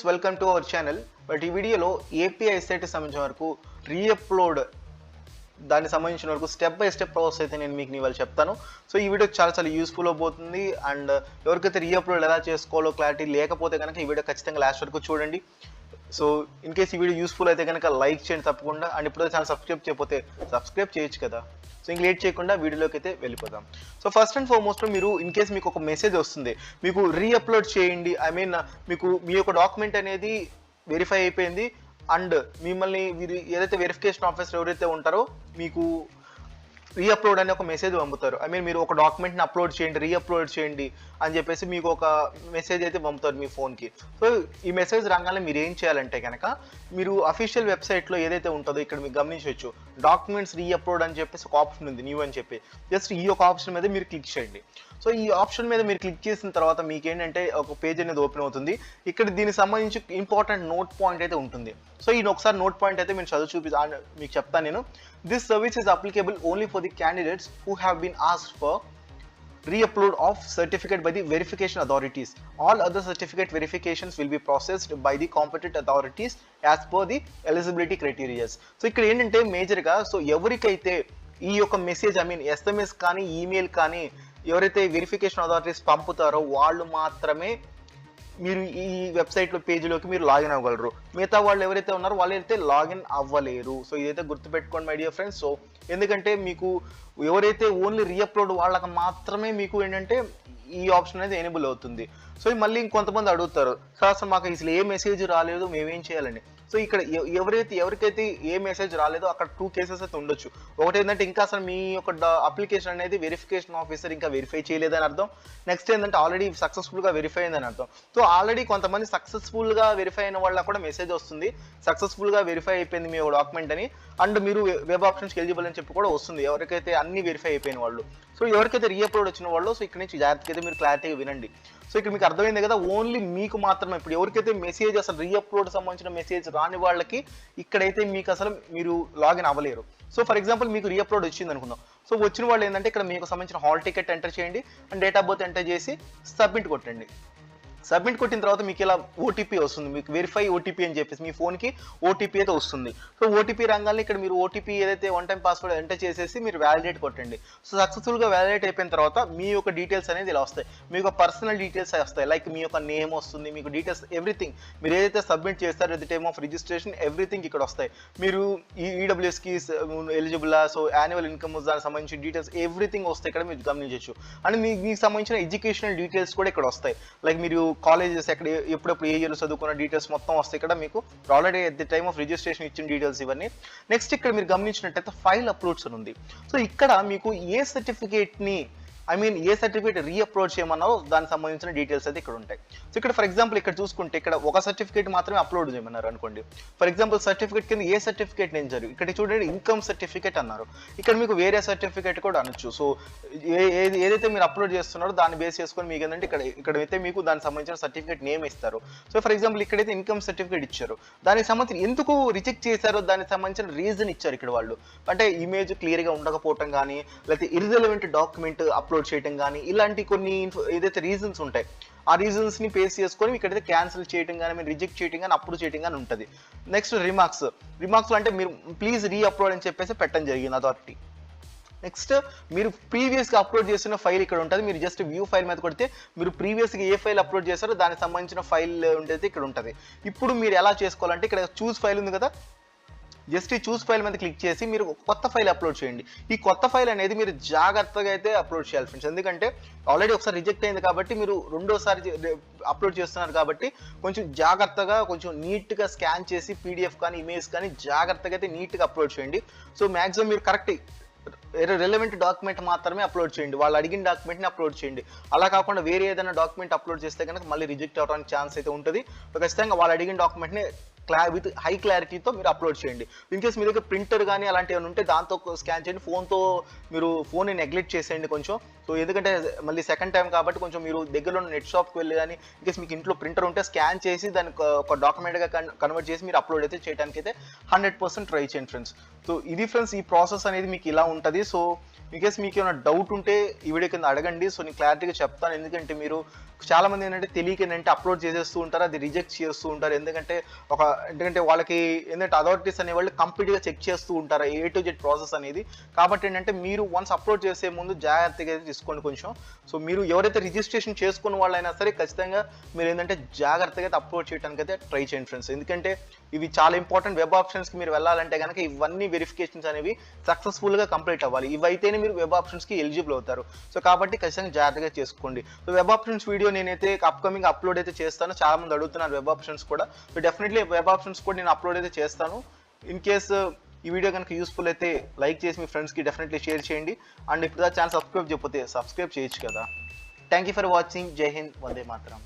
Welcome to our channel. But ఈ వీడియోలో AP ICET సంబంధించిన వరకు రీఅప్లోడ్ దానికి సంబంధించిన వరకు స్టెప్ బై స్టెప్ ప్రాసెస్ అయితే నేను మీకు ఇవాళ చెప్తాను. సో ఈ వీడియో చాలా యూస్ఫుల్ అవబోతుంది. అండ్ ఎవరికైతే రీఅప్లోడ్ ఎలా చేసుకోవాలో క్లారిటీ లేకపోతే కనుక ఈ వీడియో ఖచ్చితంగా లాస్ట్ వరకు చూడండి. సో ఇన్ కేస్ ఈ వీడియో యూస్ఫుల్ అయితే కనుక లైక్ చేయండి తప్పకుండా. అండ్ ఇప్పుడు ఛానల్ సబ్స్క్రైబ్ చేయకపోతే సబ్స్క్రైబ్ చేయొచ్చు కదా. సో ఇంక లేట్ చేయకుండా వీడియోలోకి అయితే వెళ్ళిపోదాం. సో ఫస్ట్ అండ్ ఫార్మోస్ట్ మీరు ఇన్ కేస్ మీకు ఒక మెసేజ్ వస్తుంది, మీకు రీఅప్లోడ్ చేయండి, మీకు మీ యొక్క డాక్యుమెంట్ అనేది వెరిఫై అయిపోయింది అండ్ మిమ్మల్ని ఏదైతే వెరిఫికేషన్ ఆఫీసర్ ఎవరైతే ఉంటారో మీకు రీఅప్లోడ్ అనే ఒక మెసేజ్ పంపుతారు. మీరు ఒక డాక్యుమెంట్ని అప్లోడ్ చేయండి, రీఅప్లోడ్ చేయండి అని చెప్పేసి మీకు ఒక మెసేజ్ అయితే పంపుతారు మీ ఫోన్కి. సో ఈ మెసేజ్ రాగానే మీరు ఏం చేయాలంటే కనుక మీరు అఫీషియల్ వెబ్సైట్లో ఏదైతే ఉంటుందో ఇక్కడ మీకు గమనించవచ్చు డాక్యుమెంట్స్ రీఅప్లోడ్ అని చెప్పేసి ఒక ఆప్షన్ ఉంది, న్యూ అని చెప్పి. జస్ట్ ఈ ఒక ఆప్షన్ మీద మీరు క్లిక్ చేయండి. సో ఈ ఆప్షన్ మీద మీరు క్లిక్ చేసిన తర్వాత మీకు ఏంటంటే ఒక పేజ్ అనేది ఓపెన్ అవుతుంది. ఇక్కడ దీనికి సంబంధించి ఇంపార్టెంట్ నోట్ పాయింట్ అయితే ఉంటుంది. సో ఈ ఒకసారి నోట్ పాయింట్ అయితే మీరు చదువు మీకు చెప్తాను నేను. This service is applicable only for the candidates who have been asked for reupload of certificate by the verification authorities. All other certificate verifications will be processed by the competent authorities as per the eligibility criteria. So ఇక్కడ ఏంటంటే మేజర్గా so ఎవరికైతే ఈ యొక్క message SMS కానీ email కానీ ఎవరైతే verification authorities పంపుతారో వాళ్ళు మాత్రమే మీరు ఈ వెబ్సైట్లో పేజీలోకి మీరు లాగిన్ అవ్వగలరు. మిగతా వాళ్ళు ఎవరైతే ఉన్నారో వాళ్ళు అయితే లాగిన్ అవ్వలేరు. సో ఇదైతే గుర్తుపెట్టుకోండి మై డియర్ ఫ్రెండ్స్. సో ఎందుకంటే మీకు ఎవరైతే ఓన్లీ రీఅప్లోడ్ వాళ్ళకి మాత్రమే మీకు ఏంటంటే ఈ ఆప్షన్ అనేది ఎనేబుల్ అవుతుంది. సో మళ్ళీ ఇంకొంతమంది అడుగుతారు, సార్ అసలు మాకు అసలు ఏ మెసేజ్ రాలేదు, మేమేం చేయాలండి? సో ఇక్కడ ఎవరికైతే ఏ మెసేజ్ రాలేదో అక్కడ 2 కేసెస్ అయితే ఉండొచ్చు. ఒకటి ఏంటంటే ఇంకా అసలు మీ యొక్క అప్లికేషన్ అనేది వెరిఫికేషన్ ఆఫీసర్ ఇంకా వెరిఫై చేయలేదని అర్థం. నెక్స్ట్ ఏంటంటే ఆల్రెడీ సక్సెస్ఫుల్గా వెరిఫై అయిందని అర్థం. సో ఆల్రెడీ కొంతమంది సక్సెస్ఫుల్గా వెరిఫై అయిన వాళ్ళకి కూడా మెసేజ్ వస్తుంది, సక్సెస్ఫుల్గా వెరిఫై అయిపోయింది మీ డాక్యుమెంట్ అని. అండ్ మీరు వెబ్ ఆప్షన్స్కి ఎలిజిబుల్ అని చెప్పి కూడా వస్తుంది ఎవరికైతే అన్ని వెరిఫై అయిపోయిన వాళ్ళు. సో ఎవరికైతే రీఅప్లోడ్ వచ్చిన వాళ్ళు సో ఇక్కడ నుంచి జాగ్రత్తగా అయితే మీరు క్లారిటీగా వినండి. సో ఇక్కడ మీకు అర్థమైంది కదా, ఓన్లీ మీకు మాత్రమే. ఇప్పుడు ఎవరికైతే మెసేజ్ అసలు రీఅప్లోడ్ సంబంధించిన మెసేజ్ రాని వాళ్ళకి ఇక్కడైతే మీకు అసలు మీరు లాగిన్ అవ్వలేరు. సో ఫర్ ఎగ్జాంపుల్ మీకు రీఅప్లోడ్ వచ్చింది అనుకుందాం. సో వచ్చిన వాళ్ళు ఏంటంటే ఇక్కడ మీకు సంబంధించిన హాల్ టికెట్ ఎంటర్ చేయండి and date of birth enter చేసి సబ్మిట్ కొట్టండి. సబ్మిట్ కొట్టిన తర్వాత మీకు ఇలా ఓటీపీ వస్తుంది, మీకు వెరిఫై ఓటీపీ అని చెప్పేసి మీ ఫోన్కి ఓటీపీ అయితే వస్తుంది. సో ఓటీపీ రంగాల్లో ఇక్కడ మీరు ఓటీపీ ఏదైతే వన్ టైం పాస్వర్డ్ ఎంటర్ చేసేసి మీరు వ్యాలిడేట్ కొట్టండి. సో సక్సెస్ఫుల్గా వ్యాలిడేట్ అయిపోయిన తర్వాత మీ యొక్క డీటెయిల్స్ అనేది ఇలా వస్తాయి. మీ యొక్క పర్సనల్ డీటెయిల్స్ వస్తాయి, లైక్ మీ యొక్క నేమ్ వస్తుంది, మీకు డీటెయిల్స్ ఎవ్రీథింగ్ మీరు ఏదైతే సబ్మిట్ చేస్తారో at the time of registration everything ఇక్కడ వస్తాయి. మీరు ఈ ఈడబ్ల్యూఎస్కి ఎలిజిబుల్లా, సో యాన్యువల్ ఇన్కమ్ దానికి సంబంధించిన డీటెయిల్స్ ఎవ్రీథింగ్ వస్తాయి ఇక్కడ మీరు గమనించవచ్చు. అండ్ మీకు సంబంధించిన ఎడ్యుకేషనల్ డీటెయిల్స్ కూడా ఇక్కడ వస్తాయి, లైక్ మీరు కాలేజెస్ ఎక్కడ ఎప్పుడెప్పుడు ఏ ఇయర్లో చదువుకున్న డీటెయిల్స్ మొత్తం వస్తాయి ఇక్కడ మీకు already at the time of registration ఇచ్చిన డీటెయిల్స్ ఇవన్నీ. నెక్స్ట్ ఇక్కడ మీరు గమనించినట్టయితే ఫైల్ అప్లోడ్స్ అని ఉంది. సో ఇక్కడ మీకు ఏ సర్టిఫికేట్ని ఏ సర్టిఫికేట్ రీఅప్లోడ్ చేయమన్నారో దానికి సంబంధించిన డీటెయిల్స్ అయితే ఇక్కడ ఉంటాయి. సో ఇక్కడ ఫర్ ఎగ్జాంపుల్ ఇక్కడ చూసుకుంటే ఇక్కడ ఒక సర్టిఫికేట్ మాత్రమే అప్లోడ్ చేయమన్నారు అనుకోండి. ఫర్ ఎగ్జాంపుల్ సర్టిఫికేట్ కింద ఏ సర్టిఫికేట్ నేను జరిగి ఇక్కడ చూడండి ఇన్కమ్ సర్టిఫికేట్ అన్నారు. ఇక్కడ మీకు వేరే సర్టిఫికేట్ కూడా అనొచ్చు. సో ఏదైతే మీరు అప్లోడ్ చేస్తున్నారో దాన్ని బేస్ చేసుకొని మీకు ఏంటంటే ఇక్కడైతే మీకు దానికి సంబంధించిన సర్టిఫికేట్ నేమ్ ఇస్తారు. సో ఫర్ ఎగ్జాంపుల్ ఇక్కడైతే ఇన్కమ్ సర్టిఫికేట్ ఇచ్చారు, దానికి సంబంధించి ఎందుకు రిజెక్ట్ చేశారో దానికి సంబంధించిన రీజన్ ఇచ్చారు ఇక్కడ వాళ్ళు. అంటే ఇమేజ్ క్లియర్గా ఉండకపోవటం కానీ, లేకపోతే ఇర్రెలవెంట్ డాక్యుమెంట్ అప్లోడ్ చేయడం కానీ, ఇలాంటి కొన్ని ఏదైతే రీజన్స్ ఉంటాయి ఆ రీజన్స్ ని బేస్ చేసుకొని ఇక్కడైతే క్యాన్సిల్ చేయడం కానీ, మీరు రిజెక్ట్ చేయడం కానీ, అప్రూవ్ చేయడం కానీ ఉంటుంది. నెక్స్ట్ రిమార్క్స్ అంటే మీరు ప్లీజ్ రీఅప్లోడ్ అని చెప్పేసి పెట్టడం జరిగింది అథారిటీ. నెక్స్ట్ మీరు ప్రీవియస్గా అప్లోడ్ చేసిన ఫైల్ ఇక్కడ ఉంటుంది. మీరు జస్ట్ వ్యూ ఫైల్ మీద కొడితే మీరు ప్రీవియస్గా ఏ ఫైల్ అప్లోడ్ చేస్తారో దానికి సంబంధించిన ఫైల్ ఉండేది ఇక్కడ ఉంటుంది. ఇప్పుడు మీరు ఎలా చేసుకోవాలంటే ఇక్కడ చూస్ ఫైల్ ఉంది కదా, జస్ట్ ఈ చూస్ ఫైల్ మీద క్లిక్ చేసి మీరు కొత్త ఫైల్ అప్లోడ్ చేయండి. ఈ కొత్త ఫైల్ అనేది మీరు జాగ్రత్తగా అయితే అప్లోడ్ చేయాలి ఫ్రెండ్స్, ఎందుకంటే ఆల్రెడీ ఒకసారి రిజెక్ట్ అయింది కాబట్టి మీరు రెండోసారి అప్లోడ్ చేస్తున్నారు కాబట్టి కొంచెం జాగ్రత్తగా కొంచెం నీట్గా స్కాన్ చేసి పీడిఎఫ్ కానీ ఇమేజ్ కానీ జాగ్రత్తగా అయితే నీట్గా అప్లోడ్ చేయండి. సో మ్యాక్సిమం మీరు కరెక్ట్ రెలవెంట్ డాక్యుమెంట్ మాత్రమే అప్లోడ్ చేయండి, వాళ్ళు అడిగిన డాక్యుమెంట్ని అప్లోడ్ చేయండి. అలా కాకుండా వేరే ఏదైనా డాక్యుమెంట్ అప్లోడ్ చేస్తే కనుక మళ్ళీ రిజెక్ట్ అవ్వడానికి ఛాన్స్ అయితే ఉంటుంది. ఖచ్చితంగా వాళ్ళు అడిగిన డాక్యుమెంట్ని విత్ హై క్లారిటీతో మీరు అప్లోడ్ చేయండి. ఇన్ కేస్ మీ దగ్గర ప్రింటర్ కానీ అలాంటివి ఏమైనా ఉంటే దాంతో స్కాన్ చేయండి. ఫోన్తో మీరు ఫోన్ని నెగ్లెక్ట్ చేసేయండి కొంచెం. సో ఎందుకంటే మళ్ళీ సెకండ్ టైం కాబట్టి కొంచెం మీరు దగ్గరలో నెట్ షాప్కి వెళ్ళి కానీ ఇన్ కేస్ మీకు ఇంట్లో ప్రింటర్ ఉంటే స్కాన్ చేసి దాన్ని ఒక డాక్యుమెంట్గా కన్వర్ట్ చేసి మీరు అప్లోడ్ అయితే చేయడానికి అయితే 100% ట్రై చేయండి ఫ్రెండ్స్. సో ఇది ఫ్రెండ్స్ ఈ ప్రాసెస్ అనేది మీకు ఇలా ఉంటుంది. సో ఇన్ కేస్ మీకు ఏమైనా డౌట్ ఉంటే ఈ వీడియో కింద అడగండి. సో నేను క్లారిటీగా చెప్తాను, ఎందుకంటే మీరు చాలా మంది ఏంటంటే తెలియక ఏంటంటే అప్లోడ్ చేసేస్తూ ఉంటారు, అది రిజెక్ట్ చేస్తూ ఉంటారు. ఎందుకంటే వాళ్ళకి ఏంటంటే అథారిటీస్ అనేవాళ్ళు కంప్లీట్గా చెక్ చేస్తూ ఉంటారు A to Z ప్రాసెస్ అనేది. కాబట్టి ఏంటంటే మీరు వన్స్ అప్లోడ్ చేసే ముందు జాగ్రత్తగా అయితే తీసుకోండి కొంచెం. సో మీరు ఎవరైతే రిజిస్ట్రేషన్ చేసుకున్న వాళ్ళైనా సరే ఖచ్చితంగా మీరు ఏంటంటే జాగ్రత్తగా అయితే అప్లోడ్ చేయడానికి అయితే ట్రై చేయండి ఫ్రెండ్స్. ఎందుకంటే ఇవి చాలా ఇంపార్టెంట్. వెబ్ ఆప్షన్స్కి మీరు వెళ్ళాలంటే కనుక ఇవన్నీ వెరిఫికేషన్స్ అనేవి సక్సెస్ఫుల్గా కంప్లీట్ అవ్వాలి. ఇవైతేనే మీరు వెబ్ ఆప్షన్స్కి ఎలిజిబుల్ అవుతారు. సో కాబట్టి ఖచ్చితంగా జాగ్రత్తగా చేసుకోండి. సో వెబ్ ఆప్షన్స్ వీడియో నేనైతే అప్కమింగ్ అప్లోడ్ అయితే చేస్తాను. చాలా మంది అడుగుతున్నారు వెబ్ ఆప్షన్స్ కూడా. సో డెఫినెట్లీ వెబ్ ఆప్షన్స్ కూడా నేను అప్లోడ్ అయితే చేస్తాను. ఇన్ కేస్ ఈ వీడియో కనుక యూస్ఫుల్ అయితే లైక్ చేసి మీ ఫ్రెండ్స్కి డెఫినెట్లీ షేర్ చేయండి. అండ్ ఇప్పుడు ఛానల్ సబ్స్క్రైబ్ చేయకపోతే సబ్స్క్రైబ్ చేయొచ్చు కదా. Thank you for watching. జై హింద్, వందే మాతరం.